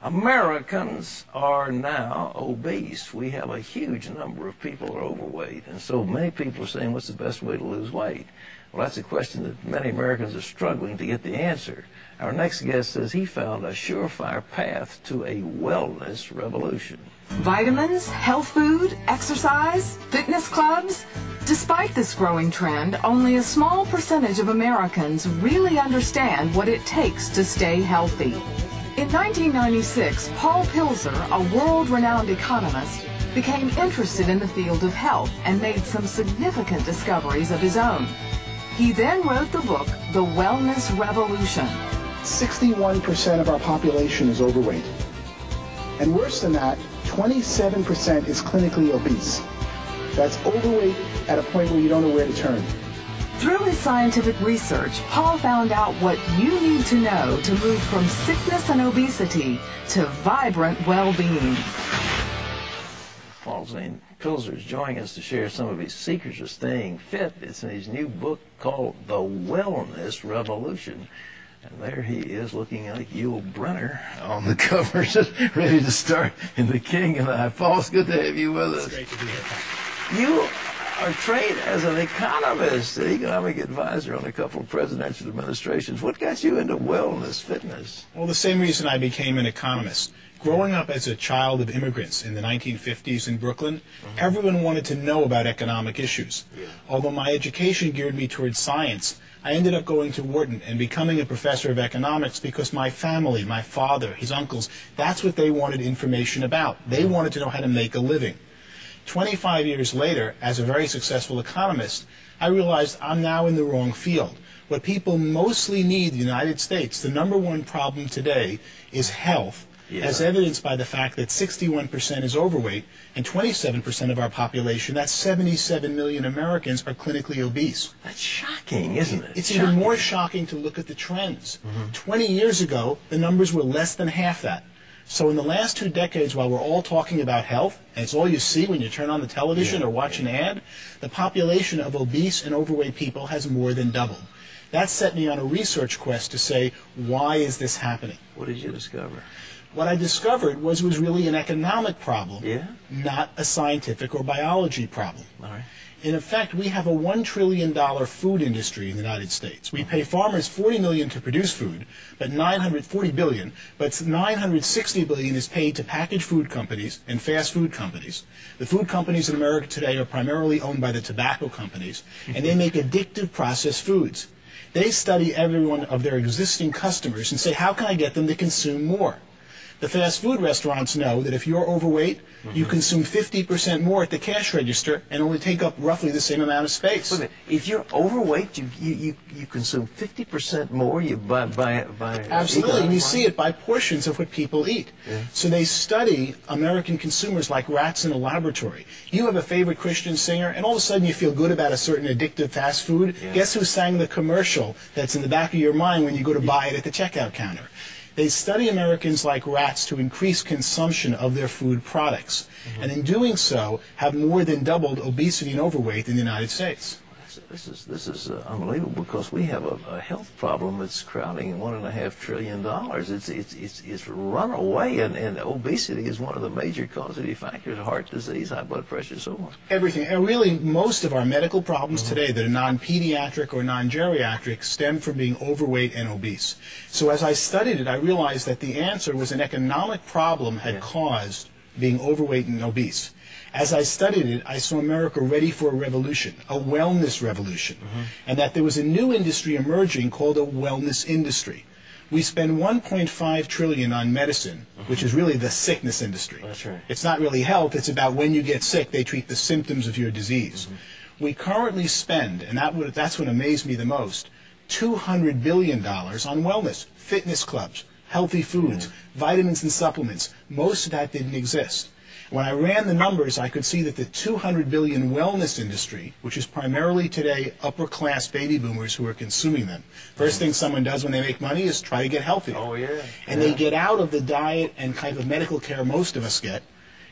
Americans are now obese. We have a huge number of people who are overweight, and so many people are saying, what's the best way to lose weight? Well, that's a question that many Americans are struggling to get the answer. Our next guest says he found a surefire path to a wellness revolution. Vitamins, health food, exercise, fitness clubs. Despite this growing trend, only a small percentage of Americans really understand what it takes to stay healthy. In 1996, Paul Pilzer, a world-renowned economist, became interested in the field of health and made some significant discoveries of his own. He then wrote the book, The Wellness Revolution. 61% of our population is overweight. And worse than that, 27% is clinically obese. That's overweight at a point where you don't know where to turn. Through his scientific research, Paul found out what you need to know to move from sickness and obesity to vibrant well-being. Paul Pilzer is joining us to share some of his secrets of staying fit. It's in his new book called The Wellness Revolution. And there he is looking like Yul Brynner on the cover, just ready to start in The King and I. Paul, it's good to have you with us. It's great to be here. You are trained as an economist, an economic advisor on a couple of presidential administrations. What got you into wellness, fitness? Well, the same reason I became an economist. Growing up as a child of immigrants in the 1950s in Brooklyn, everyone wanted to know about economic issues. Although my education geared me towards science, I ended up going to Wharton and becoming a professor of economics because my family, my father, his uncles, that's what they wanted information about. They wanted to know how to make a living. 25 years later, as a very successful economist, I realized I'm now in the wrong field. What people mostly need in the United States, the #1 problem today, is health, as evidenced by the fact that 61% is overweight and 27% of our population, that's 77 million Americans, are clinically obese. That's shocking, isn't it? It's even more shocking to look at the trends. 20 years ago, the numbers were less than half that. So in the last 2 decades, while we're all talking about health, and it's all you see when you turn on the television or watch an ad, the population of obese and overweight people has more than doubled. That set me on a research quest to say, why is this happening? What did you discover? What I discovered was it was really an economic problem, not a scientific or biology problem. All right. In effect, we have a $1 trillion food industry in the United States. We pay farmers $40 million to produce food, but $40 billion, but $960 billion is paid to packaged food companies and fast food companies. The food companies in America today are primarily owned by the tobacco companies, and they make addictive processed foods. They study every one of their existing customers and say, how can I get them to consume more? The fast food restaurants know that if you're overweight, you consume 50% more at the cash register and only take up roughly the same amount of space. If you're overweight, you consume 50% more. You buy Absolutely, and you see it by portions of what people eat. So they study American consumers like rats in a laboratory. You have a favorite Christian singer, and all of a sudden you feel good about a certain addictive fast food. Guess who sang the commercial that's in the back of your mind when you go to buy it at the checkout counter? They study Americans like rats to increase consumption of their food products, and in doing so have more than doubled obesity and overweight in the United States. This is unbelievable, because we have a health problem that's crowding $1.5 trillion. It's run away, and obesity is one of the major causative factors: heart disease, high blood pressure, so on. Everything, and really most of our medical problems today that are non-pediatric or non-geriatric stem from being overweight and obese. So as I studied it, I realized that the answer was an economic problem had caused being overweight and obese. As I studied it, I saw America ready for a revolution, a wellness revolution, and that there was a new industry emerging called a wellness industry. We spend $1.5 trillion on medicine, which is really the sickness industry. That's right. It's not really health, it's about when you get sick, they treat the symptoms of your disease. We currently spend, and that's what amazed me the most, $200 billion on wellness, fitness clubs, healthy foods, vitamins and supplements. Most of that didn't exist. When I ran the numbers, I could see that the $200 billion wellness industry, which is primarily today upper-class baby boomers who are consuming them, first thing someone does when they make money is try to get healthy. Oh, yeah. And they get out of the diet and kind of medical care most of us get,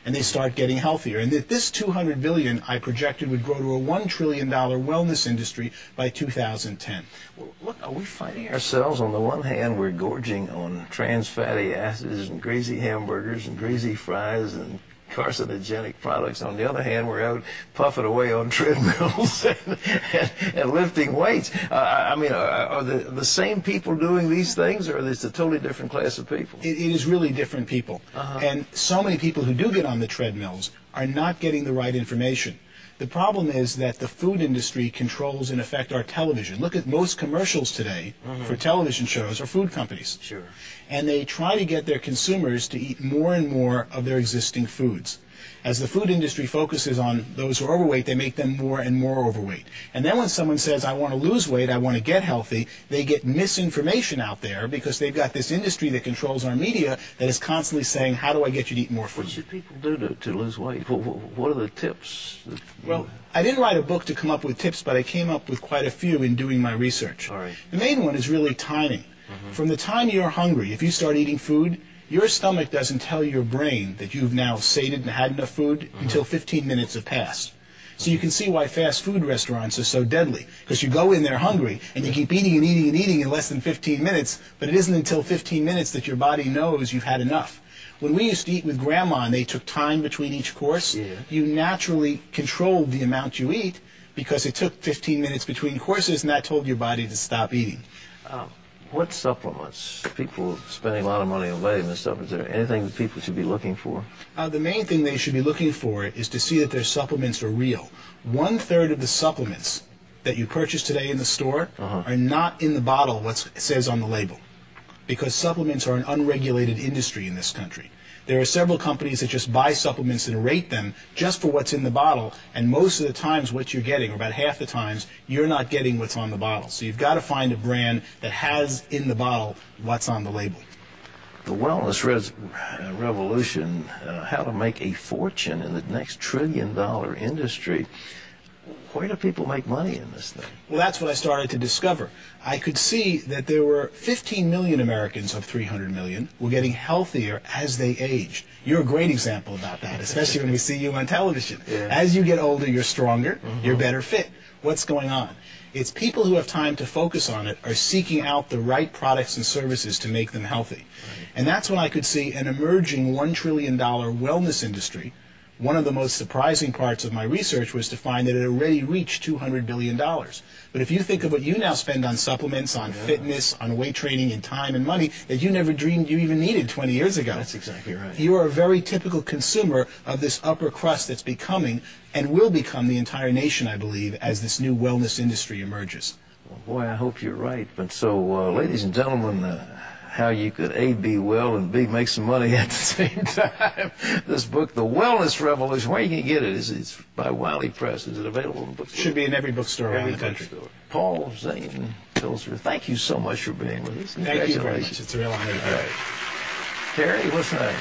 and they start getting healthier. And that this $200 billion I projected would grow to a $1 trillion wellness industry by 2010. Well, look, are we finding ourselves, on the one hand, we're gorging on trans fatty acids and greasy hamburgers and greasy fries and carcinogenic products. On the other hand, we're out puffing away on treadmills and lifting weights. I mean, are the same people doing these things, or is it a totally different class of people? It is really different people. And so many people who do get on the treadmills are not getting the right information. The problem is that the food industry controls, in effect, our television. Look at most commercials today for television shows are food companies. Sure. And they try to get their consumers to eat more and more of their existing foods. As the food industry focuses on those who are overweight, they make them more and more overweight. And then when someone says, I want to lose weight, I want to get healthy, they get misinformation out there because they've got this industry that controls our media that is constantly saying, how do I get you to eat more food? What should people do to lose weight? What are the tips? Well, I didn't write a book to come up with tips, but I came up with quite a few in doing my research. All right. The main one is really timing. From the time you're hungry, if you start eating food, your stomach doesn't tell your brain that you've now sated and had enough food until 15 minutes have passed. So you can see why fast food restaurants are so deadly, because you go in there hungry and you keep eating and eating and eating in less than 15 minutes, but it isn't until 15 minutes that your body knows you've had enough. When we used to eat with Grandma and they took time between each course, you naturally controlled the amount you eat because it took 15 minutes between courses, and that told your body to stop eating. What supplements? People spending a lot of money on vitamin supplements. Is there anything that people should be looking for? The main thing they should be looking for is to see that their supplements are real. 1/3 of the supplements that you purchase today in the store are not in the bottle what says on the label, because supplements are an unregulated industry in this country. There are several companies that just buy supplements and rate them just for what's in the bottle, and most of the times what you're getting, or about half the times, you're not getting what's on the bottle. So you've got to find a brand that has in the bottle what's on the label. The wellness revolution, how to make a fortune in the next trillion-dollar industry. Where do people make money in this thing? Well, that's what I started to discover. I could see that there were 15 million Americans of 300 million were getting healthier as they aged. You're a great example about that, especially when we see you on television. As you get older, you're stronger, you're better fit. What's going on? It's people who have time to focus on it are seeking out the right products and services to make them healthy. And that's when I could see an emerging $1 trillion wellness industry. One of the most surprising parts of my research was to find that it already reached $200 billion. But if you think of what you now spend on supplements, on fitness, on weight training, and time and money that you never dreamed you even needed 20 years ago. That's exactly right. You are a very typical consumer of this upper crust that's becoming and will become the entire nation, I believe, as this new wellness industry emerges. Well, boy, I hope you're right. But so, ladies and gentlemen, how you could A, be well, and B, make some money at the same time. This book, The Wellness Revolution, where you can get it? It's by Wiley Press. Is it available in bookstores? Should be in every bookstore around the country. Paul Zane Pilzer, thank you so much for being with us. Thank you very much. It's a real honor to be here. Terry, what's next?